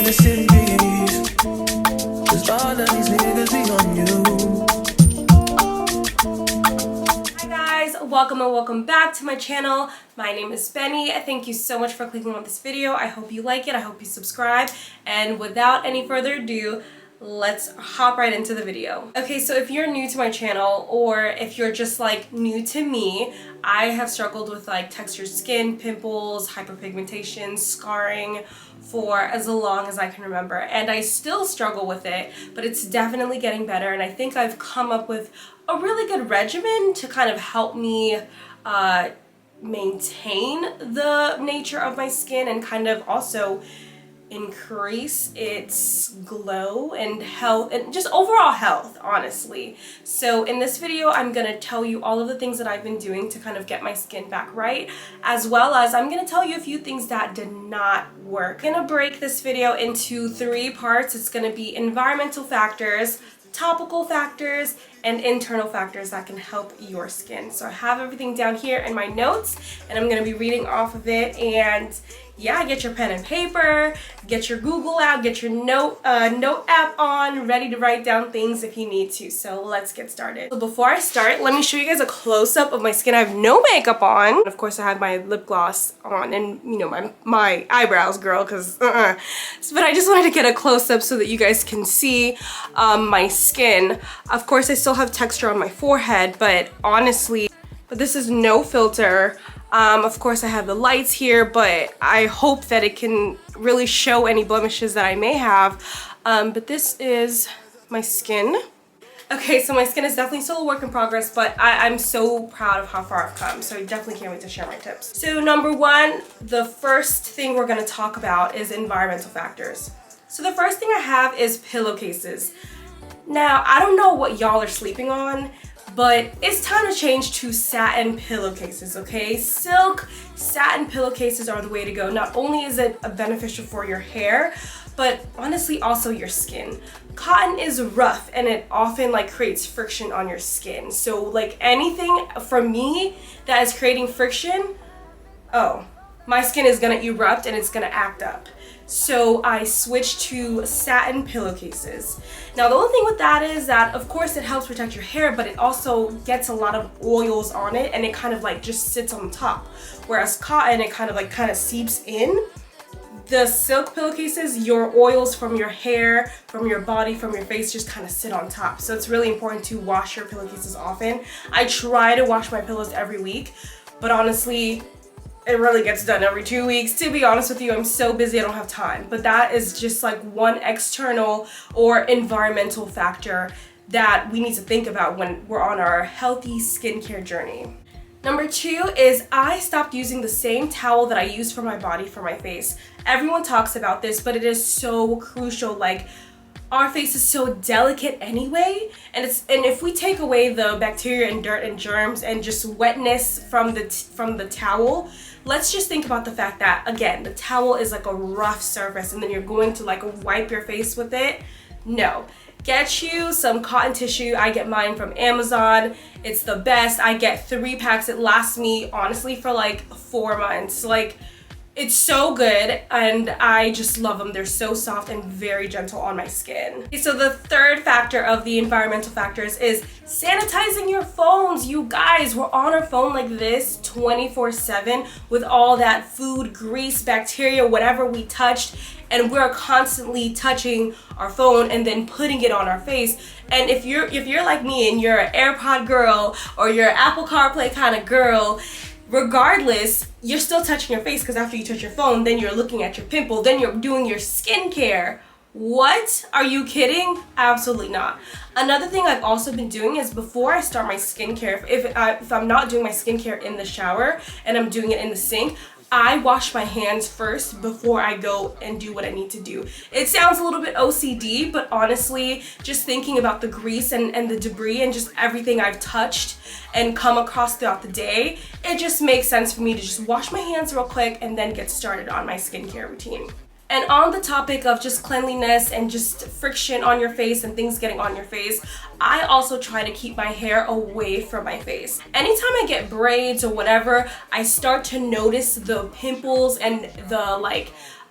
the cities, 'cause all of these niggas be on you. Hi guys, welcome and welcome back to my channel. My name is Benny. Thank you so much for clicking on this video. I hope you like it. I hope you subscribe. And without any further ado, let's hop right into the video. Okay, so if you're new to my channel or if you're just like new to me, I have struggled with like textured skin, pimples, hyperpigmentation, scarring for as long as I can remember, and I still struggle with it, but it's definitely getting better, and I think I've come up with a really good regimen to kind of help me maintain the nature of my skin and kind of also increase its glow and health and just overall health, honestly. So in this video, I'm gonna tell you all of the things that I've been doing to kind of get my skin back right, as well as I'm gonna tell you a few things that did not work. I'm gonna break this video into 3 parts. It's gonna be environmental factors, topical factors, and internal factors that can help your skin. So I have everything down here in my notes, and I'm gonna be reading off of it. And yeah, get your pen and paper, get your Google out, get your note app on, ready to write down things if you need to. So let's get started. So before I start, let me show you guys a close-up of my skin. I have no makeup on. Of course, I have my lip gloss on and, you know, my eyebrows, girl, because But I just wanted to get a close-up so that you guys can see my skin. Of course, I still have texture on my forehead, but honestly, this is no filter. Of course I have the lights here, but I hope that it can really show any blemishes that I may have. But this is my skin. Okay, so my skin is definitely still a work in progress, but I'm so proud of how far I've come, so I definitely can't wait to share my tips. So number 1, the first thing we're gonna talk about is environmental factors. So the first thing I have is pillowcases. Now, I don't know what y'all are sleeping on, but it's time to change to satin pillowcases, okay? Silk satin pillowcases are the way to go. Not only is it beneficial for your hair, but honestly also your skin. Cotton is rough and it often like creates friction on your skin. So like anything for me that is creating friction, oh, my skin is gonna erupt and it's gonna act up. So I switched to satin pillowcases. Now the only thing with that is that of course it helps protect your hair, but it also gets a lot of oils on it and it kind of like just sits on top. Whereas cotton, it kind of seeps in. The silk pillowcases, your oils from your hair, from your body, from your face just kind of sit on top. So it's really important to wash your pillowcases often. I try to wash my pillows every week, but honestly, it really gets done every 2 weeks. To be honest with you, I'm so busy I don't have time. But that is just like one external or environmental factor that we need to think about when we're on our healthy skincare journey. Number 2 is I stopped using the same towel that I use for my body for my face. Everyone talks about this, but it is so crucial. Like, our face is so delicate anyway, and if we take away the bacteria and dirt and germs and just wetness from the towel, let's just think about the fact that again, the towel is like a rough surface and then you're going to like wipe your face with it. No. Get you some cotton tissue. I get mine from Amazon. It's the best. I get 3 packs. It lasts me honestly for like 4 months. Like, it's so good and I just love them. They're so soft and very gentle on my skin. Okay, so the third factor of the environmental factors is sanitizing your phones. You guys, we're on our phone like this 24/7 with all that food, grease, bacteria, whatever we touched, and we're constantly touching our phone and then putting it on our face. And if you're like me and you're an AirPod girl or you're an Apple CarPlay kind of girl, regardless, you're still touching your face because after you touch your phone, then you're looking at your pimple, then you're doing your skincare. What? Are you kidding? Absolutely not. Another thing I've also been doing is before I start my skincare, if I'm not doing my skincare in the shower and I'm doing it in the sink, I wash my hands first before I go and do what I need to do. It sounds a little bit OCD, but honestly, just thinking about the grease and the debris and just everything I've touched and come across throughout the day, it just makes sense for me to just wash my hands real quick and then get started on my skincare routine. And on the topic of just cleanliness and just friction on your face and things getting on your face, I also try to keep my hair away from my face. Anytime I get braids or whatever, I start to notice the pimples and the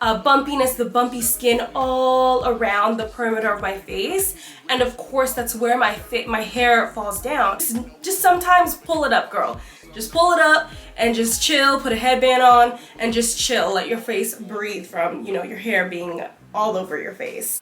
bumpiness, the bumpy skin all around the perimeter of my face. And of course, that's where my hair falls down. Just sometimes pull it up, girl. Just pull it up and just chill, put a headband on and just chill. Let your face breathe from, you know, your hair being all over your face.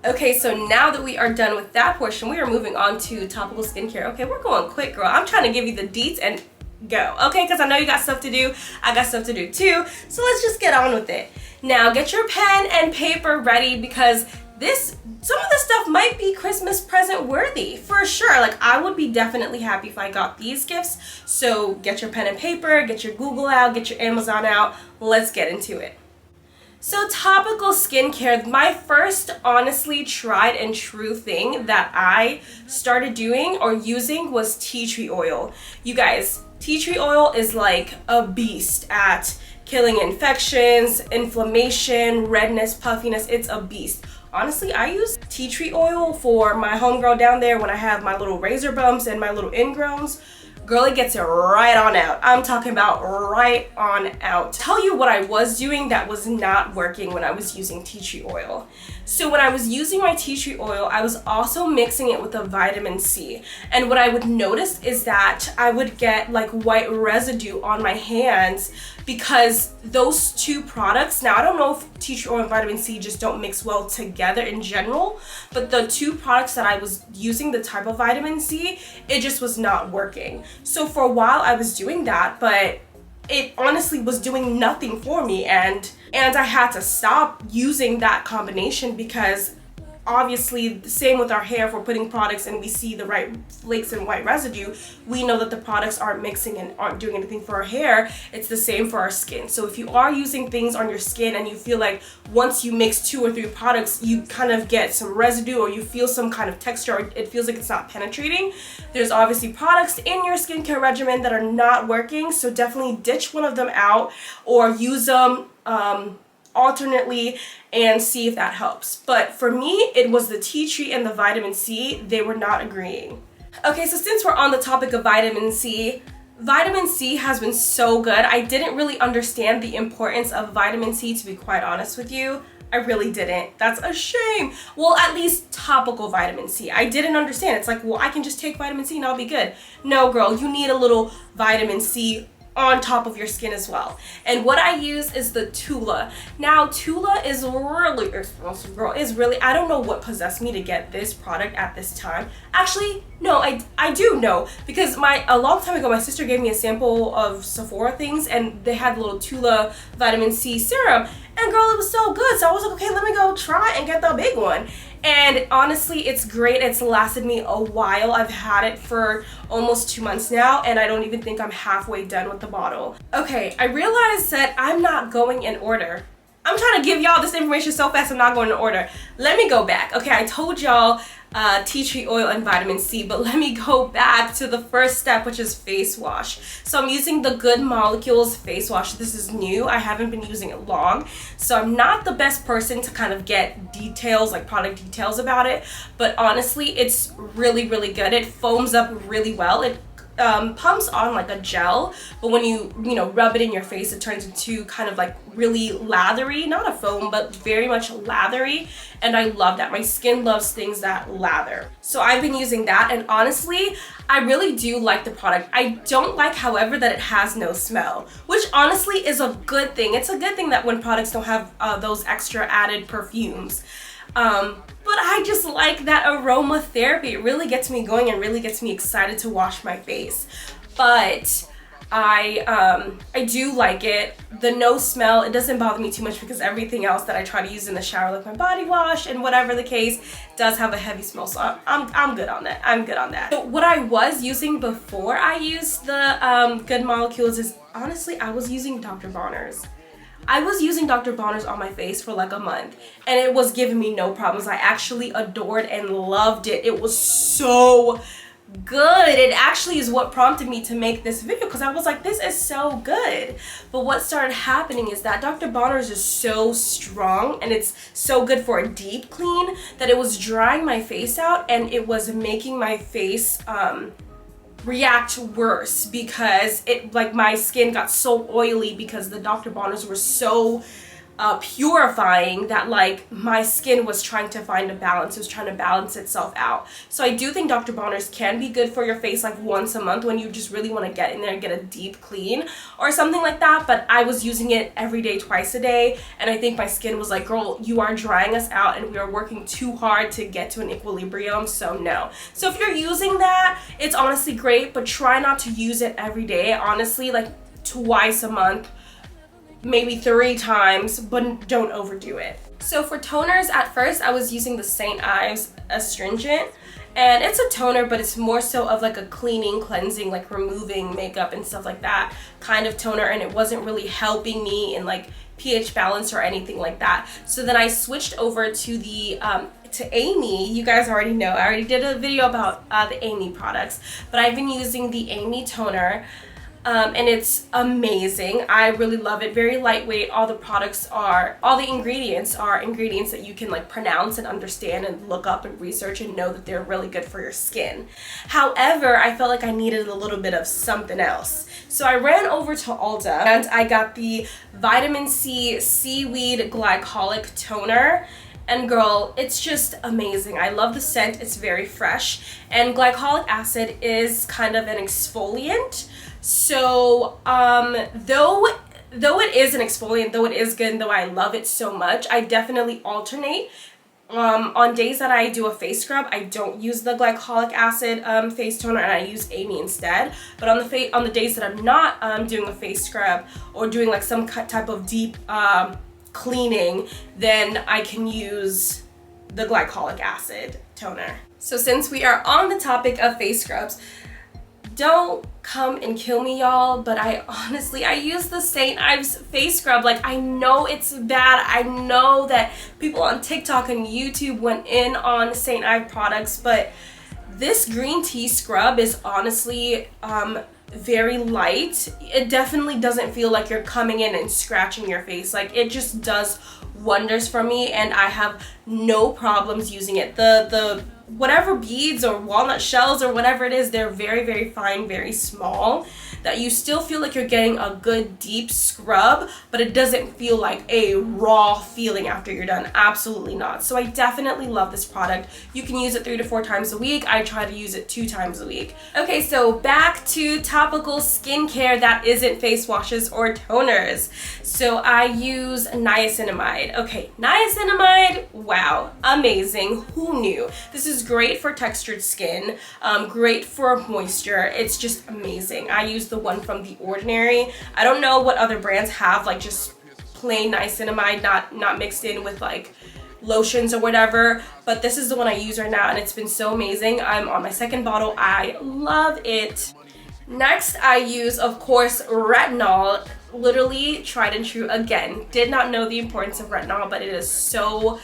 Okay, so now that we are done with that portion, we are moving on to topical skincare. Okay, we're going quick, girl. I'm trying to give you the deets and go, okay? Because I know you got stuff to do. I got stuff to do too. So let's just get on with it. Now, get your pen and paper ready because some of this stuff might be Christmas present worthy for sure. Like, I would be definitely happy if I got these gifts. So get your pen and paper, get your Google out, get your Amazon out. Let's get into it. So topical skincare, my first honestly tried and true thing that I started doing or using was tea tree oil. You guys, tea tree oil is like a beast at killing infections, inflammation, redness, puffiness. It's a beast. Honestly, I use tea tree oil for my homegirl down there when I have my little razor bumps and my little ingrowns. Girl, it gets it right on out. I'm talking about right on out. Tell you what I was doing that was not working when I was using tea tree oil. So when I was using my tea tree oil, I was also mixing it with a vitamin C. And what I would notice is that I would get like white residue on my hands because those two products, now I don't know if tea tree oil and vitamin C just don't mix well together in general, but the two products that I was using, the type of vitamin C, it just was not working. So for a while I was doing that, but it honestly was doing nothing for me, and I had to stop using that combination because obviously the same with our hair. If we're putting products and we see the right flakes and white residue, we know that the products aren't mixing and aren't doing anything for our hair. It's the same for our skin. So if you are using things on your skin and you feel like once you mix 2 or 3 products, you kind of get some residue or you feel some kind of texture, or it feels like it's not penetrating, there's obviously products in your skincare regimen that are not working. So definitely ditch one of them out or use them alternately and see if that helps. But for me, it was the tea tree and the vitamin C. They were not agreeing. Okay, so since we're on the topic of vitamin C has been so good. I didn't really understand the importance of vitamin C, to be quite honest with you. I really didn't. That's a shame. Well, at least topical vitamin C. I didn't understand. It's like, well, I can just take vitamin C and I'll be good. No, girl, you need a little vitamin C on top of your skin as well. And what I use is the Tula. Now, Tula is really expensive, girl. It's really, I don't know what possessed me to get this product at this time. Actually, no, I do know, because a long time ago, my sister gave me a sample of Sephora things and they had the little Tula vitamin C serum. And girl, it was so good. So I was like, okay, let me go try and get the big one. And honestly, it's great. It's lasted me a while. I've had it for almost 2 months now, and I don't even think I'm halfway done with the bottle. Okay, I realized that I'm not going in order. I'm trying to give y'all this information so fast I'm not going in order. Let me go back. Okay, I told y'all tea tree oil and vitamin C, but let me go back to the first step, which is face wash. So I'm using the Good Molecules face wash. This is new. I haven't been using it long, so I'm not the best person to kind of get details, like product details about it, but honestly, it's really, really good. It foams up really well. It pumps on like a gel, but when you rub it in your face, it turns into kind of like really lathery, not a foam, but very much lathery, and I love that. My skin loves things that lather. So I've been using that, and honestly, I really do like the product. I don't like, however, that it has no smell, which honestly is a good thing. It's a good thing that when products don't have those extra added perfumes. But I just like that aromatherapy. It really gets me going and really gets me excited to wash my face. But I do like it. The no smell, it doesn't bother me too much because everything else that I try to use in the shower, like my body wash and whatever the case, does have a heavy smell. So I'm good on that. I'm good on that. So what I was using before I used the Good Molecules is, honestly, I was using Dr. Bronner's. I was using Dr. Bronner's on my face for like a month, and it was giving me no problems. I actually adored and loved it. It was so good. It actually is what prompted me to make this video, because I was like, this is so good. But what started happening is that Dr. Bronner's is so strong and it's so good for a deep clean that it was drying my face out, and it was making my face react worse, because it, like, my skin got so oily because the Dr. Bronner's were so purifying that like my skin was trying to find a balance. It was trying to balance itself out. So I do think Dr. Bronner's can be good for your face like once a month when you just really want to get in there and get a deep clean or something like that. But I was using it every day, twice a day, and I think my skin was like, girl, you are drying us out and we are working too hard to get to an equilibrium, so no. So if you're using that, it's honestly great, but try not to use it every day. Honestly, like twice a month, maybe 3 times, but don't overdo it. So for toners, at first I was using the St. Ives Astringent, and it's a toner, but it's more so of like a cleaning, cleansing, like removing makeup and stuff like that kind of toner, and it wasn't really helping me in like pH balance or anything like that. So then I switched over to the to Amy. You guys already know, I already did a video about the Amy products, but I've been using the Amy toner. And it's amazing. I really love it. Very lightweight. All the ingredients are ingredients that you can like pronounce and understand and look up and research and know that they're really good for your skin. However, I felt like I needed a little bit of something else. So I ran over to Ulta and I got the Vitamin C Seaweed Glycolic Toner. And girl, it's just amazing. I love the scent. It's very fresh. And glycolic acid is kind of an exfoliant. So though it is an exfoliant, though it is good, and though I love it so much, I definitely alternate. On days that I do a face scrub, I don't use the glycolic acid face toner, and I use Amy instead. But on the days that I'm not doing a face scrub or doing like some type of deep cleaning, then I can use the glycolic acid toner. So since we are on the topic of face scrubs, don't come and kill me, y'all, but I use the St. Ives face scrub. Like, I know it's bad. I know that people on TikTok and YouTube went in on St. Ives products, but this green tea scrub is honestly very light. It definitely doesn't feel like you're coming in and scratching your face. Like, it just does wonders for me, and I have no problems using it. The whatever beads or walnut shells or whatever it is, they're very, very fine, very small, that you still feel like you're getting a good deep scrub, but it doesn't feel like a raw feeling after you're done. Absolutely not. So I definitely love this product. You can use it 3 to 4 times a week. I try to use it 2 times a week. Okay, so back to topical skincare that isn't face washes or toners. So I use niacinamide. Okay, niacinamide, wow, amazing. Who knew? This is great for textured skin, great for moisture. It's just amazing. I use the one from The Ordinary. I don't know what other brands have, like just plain niacinamide, not mixed in with like lotions or whatever, but this is the one I use right now, and it's been so amazing. I'm on my 2nd bottle. I love it. Next, I use, of course, retinol. Literally tried and true again. Did not know the importance of retinol, but it is so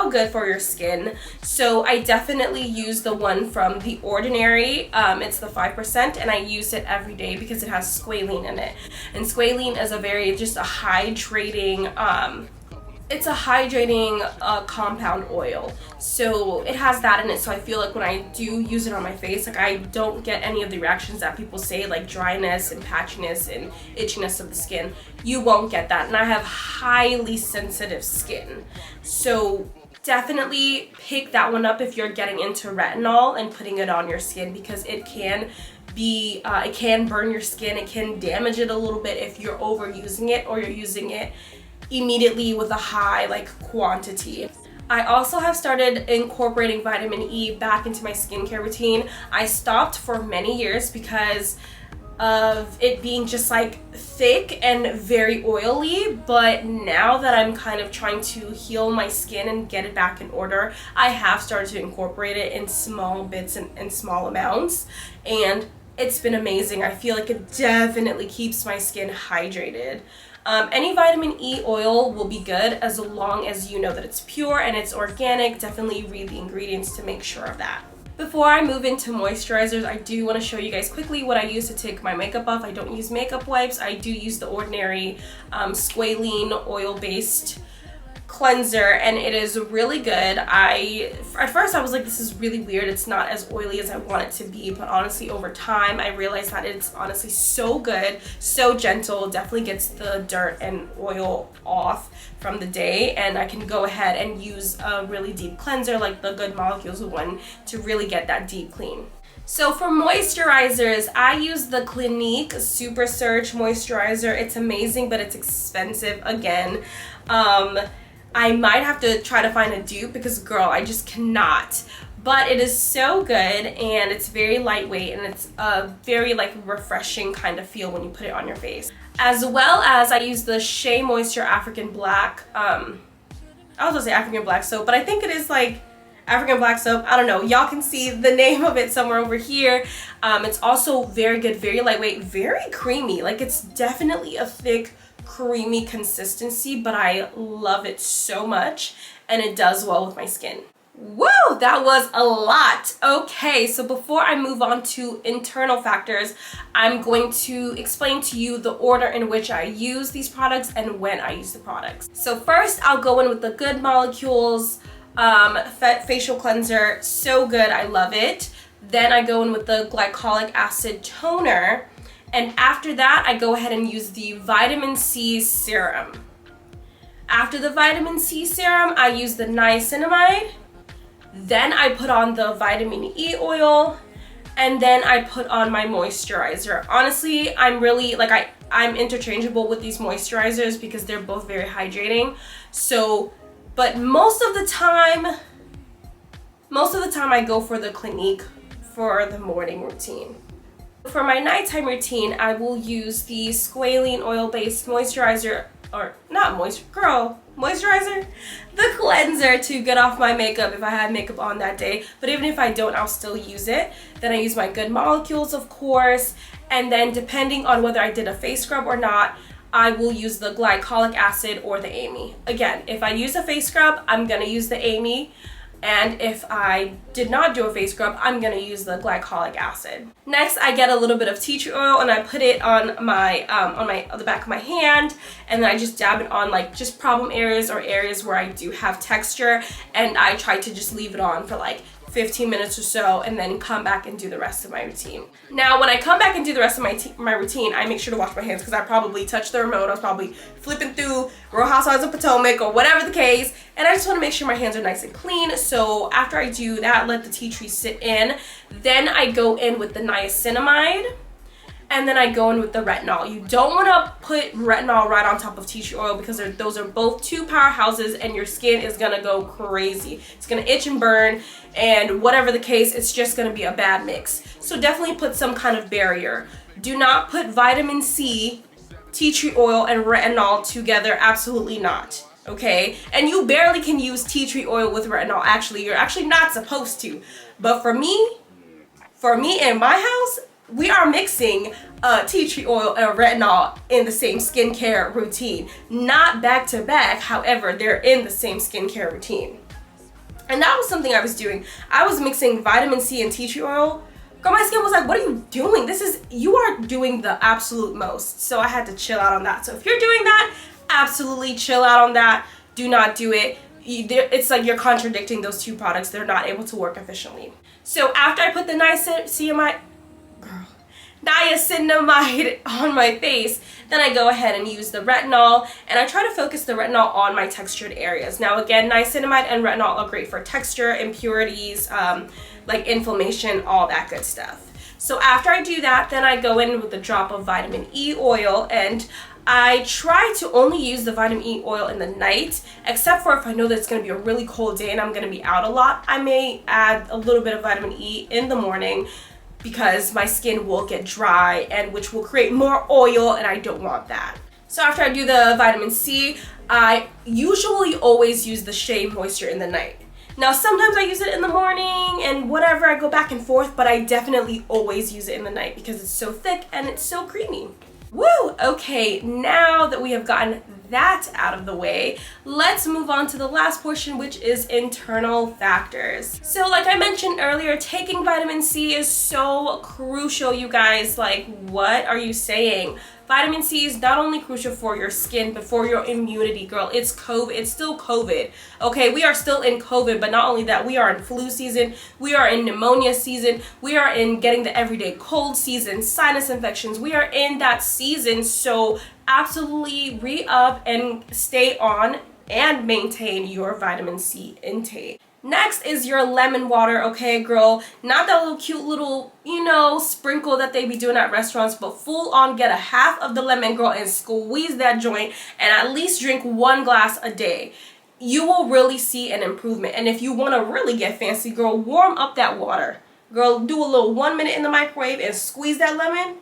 good for your skin. So I definitely use the one from The Ordinary. It's the 5%, and I use it every day because it has squalene in it. And squalene is just a hydrating it's a hydrating compound oil, so it has that in it. So I feel like when I do use it on my face, like I don't get any of the reactions that people say, like dryness and patchiness and itchiness of the skin. You won't get that, and I have highly sensitive skin, so definitely pick that one up if you're getting into retinol and putting it on your skin, because it can it can burn your skin. It can damage it a little bit if you're overusing it or you're using it immediately with a high like quantity. I also have started incorporating vitamin E back into my skincare routine. I stopped for many years because of it being just like thick and very oily, but now that I'm kind of trying to heal my skin and get it back in order, I have started to incorporate it in small bits and small amounts, and it's been amazing. I feel like it definitely keeps my skin hydrated. Any vitamin E oil will be good as long as you know that it's pure and it's organic. Definitely read the ingredients to make sure of that. Before I move into moisturizers, I do want to show you guys quickly what I use to take my makeup off. I don't use makeup wipes. I do use The Ordinary squalene oil-based cleanser, and it is really good. At first I was like, this is really weird, it's not as oily as I want it to be, but honestly over time I realized that it's honestly so good, so gentle, definitely gets the dirt and oil off from the day, and I can go ahead and use a really deep cleanser like the Good Molecules one to really get that deep clean. So for moisturizers, I use the Clinique Super Surge Moisturizer. It's amazing, but it's expensive again. I might have to try to find a dupe because, girl, I just cannot. But it is so good, and it's very lightweight, and it's a very like refreshing kind of feel when you put it on your face. As well as I use the Shea Moisture African Black, I was gonna say African Black soap, but I think it is like African Black soap. I don't know. Y'all can see the name of it somewhere over here. It's also very good, very lightweight, very creamy. Like, it's definitely a thick, creamy consistency, but I love it so much, and it does well with my skin. Woo, that was a lot. Okay, so before I move on to internal factors, I'm going to explain to you the order in which I use these products and when I use the products. So first, I'll go in with the Good Molecules facial cleanser. So good, I love it. Then I go in with the glycolic acid toner, and after that I go ahead and use the vitamin C serum. After the vitamin C serum, I use the niacinamide. Then I put on the vitamin E oil, and then I put on my moisturizer. Honestly, I'm really like I'm interchangeable with these moisturizers because they're both very hydrating. So but most of the time I go for the Clinique for the morning routine. For my nighttime routine, I will use the squalene oil-based moisturizer, or not moisturizer, the cleanser to get off my makeup if I have makeup on that day. But even if I don't, I'll still use it. Then I use my Good Molecules, of course, and then depending on whether I did a face scrub or not, I will use the glycolic acid or the Amy. Again, if I use a face scrub, I'm gonna use the Amy, and if I did not do a face scrub, I'm gonna use the glycolic acid. Next, I get a little bit of tea tree oil and I put it on the back of my hand, and then I just dab it on like just problem areas or areas where I do have texture, and I try to just leave it on for like 15 minutes or so, and then come back and do the rest of my routine. Now, when I come back and do the rest of my routine, I make sure to wash my hands because I probably touched the remote. I was probably flipping through Real Housewives of Potomac or whatever the case, and I just want to make sure my hands are nice and clean. So after I do that, let the tea tree sit in. Then I go in with the niacinamide, and then I go in with the retinol. You don't want to put retinol right on top of tea tree oil because those are both two powerhouses, and your skin is gonna go crazy. It's gonna itch and burn, and whatever the case, it's just gonna be a bad mix. So definitely put some kind of barrier. Do not put vitamin C, tea tree oil, and retinol together. Absolutely not. Okay? And you barely can use tea tree oil with retinol. Actually, you're actually not supposed to. But for me in my house, we are mixing tea tree oil and retinol in the same skincare routine. Not back to back, however, they're in the same skincare routine. And that was something I was doing. I was mixing vitamin C and tea tree oil. Girl, my skin was like, what are you doing? You are doing the absolute most. So I had to chill out on that. So if you're doing that, absolutely chill out on that. Do not do it. It's like you're contradicting those two products. They're not able to work efficiently. So after I put the niacinamide on my face, then I go ahead and use the retinol, and I try to focus the retinol on my textured areas. Now again, niacinamide and retinol are great for texture, impurities, like inflammation, all that good stuff. So after I do that, then I go in with a drop of vitamin E oil, and I try to only use the vitamin E oil in the night, except for if I know that it's going to be a really cold day and I'm going to be out a lot. I may add a little bit of vitamin E in the morning, because my skin will get dry, and which will create more oil, and I don't want that. So after I do the vitamin C, I usually always use the Shea Moisture in the night. Now sometimes I use it in the morning and whatever, I go back and forth, but I definitely always use it in the night because it's so thick and it's so creamy. Woo! Okay, now that we have gotten that out of the way, let's move on to the last portion, which is internal factors. So like I mentioned earlier, taking vitamin C is so crucial, you guys. Like, what are you saying? Vitamin C is not only crucial for your skin, but for your immunity, girl. It's COVID. It's still COVID. Okay, we are still in COVID, but not only that, we are in flu season. We are in pneumonia season. We are in getting the everyday cold season, sinus infections. We are in that season. So absolutely re-up and stay on and maintain your vitamin C intake. Next is your lemon water, okay, girl? Not that little cute little, you know, sprinkle that they be doing at restaurants, but full on get a half of the lemon, girl, and squeeze that joint and at least drink 1 glass a day. You will really see an improvement. And if you want to really get fancy, girl, warm up that water. Girl, do a little 1 minute in the microwave and squeeze that lemon.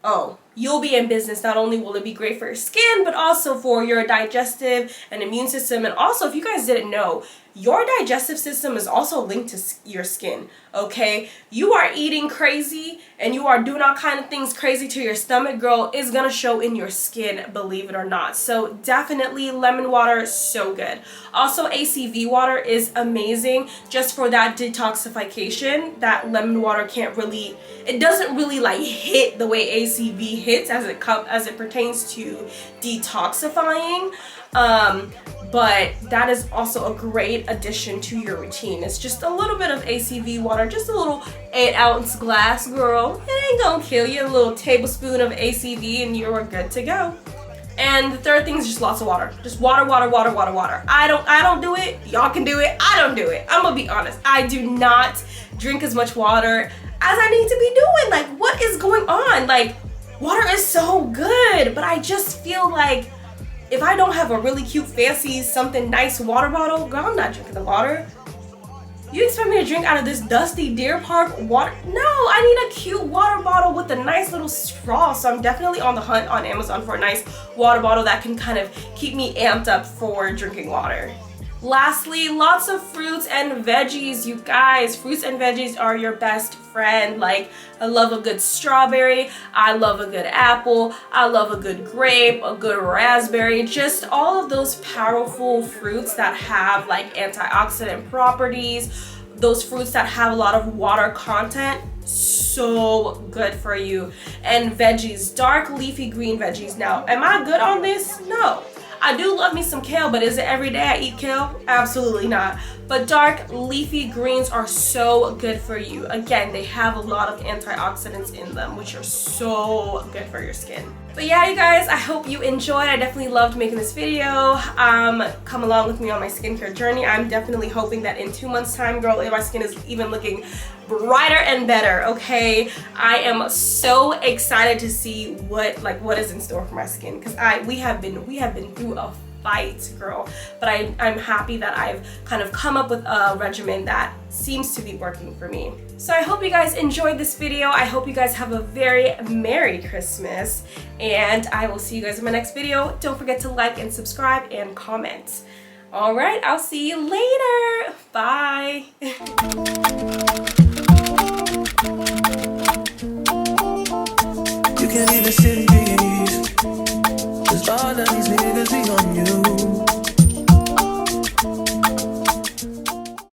Oh, you'll be in business. Not only will it be great for your skin, but also for your digestive and immune system. And also, if you guys didn't know, your digestive system is also linked to your skin, okay? You are eating crazy and you are doing all kind of things crazy to your stomach, girl. It's gonna show in your skin, believe it or not. So definitely lemon water, so good. Also, ACV water is amazing just for that detoxification. That lemon water can't really, it doesn't really like hit the way ACV hits as it pertains to detoxifying. But that is also a great addition to your routine. It's just a little bit of ACV water, just a little 8-ounce glass, girl. It ain't gonna kill you. A little tablespoon of ACV and you're good to go. And the third thing is just lots of water. Just water, water, water, water, water. I don't do it. Y'all can do it. I don't do it. I'm gonna be honest. I do not drink as much water as I need to be doing. Like, what is going on? Like, water is so good, but I just feel like if I don't have a really cute, fancy, something nice water bottle, girl, I'm not drinking the water. You expect me to drink out of this dusty Deer Park water? No, I need a cute water bottle with a nice little straw. So I'm definitely on the hunt on Amazon for a nice water bottle that can kind of keep me amped up for drinking water. Lastly, lots of fruits and veggies. You guys, fruits and veggies are your best friend. Like, I love a good strawberry, I love a good apple, I love a good grape, a good raspberry, just all of those powerful fruits that have like antioxidant properties, those fruits that have a lot of water content. So good for you. And veggies, dark leafy green veggies. Now, am I good on this? No. I do love me some kale, but is it every day I eat kale? Absolutely not. But dark leafy greens are so good for you. Again, they have a lot of antioxidants in them, which are so good for your skin. But yeah, you guys, I hope you enjoyed. I definitely loved making this video. Come along with me on my skincare journey. I'm definitely hoping that in 2 months time, girl, my skin is even looking brighter and better, okay? I am so excited to see what is in store for my skin, because we have been through a fight, girl. But I'm happy that I've kind of come up with a regimen that seems to be working for me. So I hope you guys enjoyed this video. I hope you guys have a very Merry Christmas, and I will see you guys in my next video. Don't forget to like and subscribe and comment. All right, I'll see you later. Bye. You can't even sit in peace, 'cause all of these niggas be on you.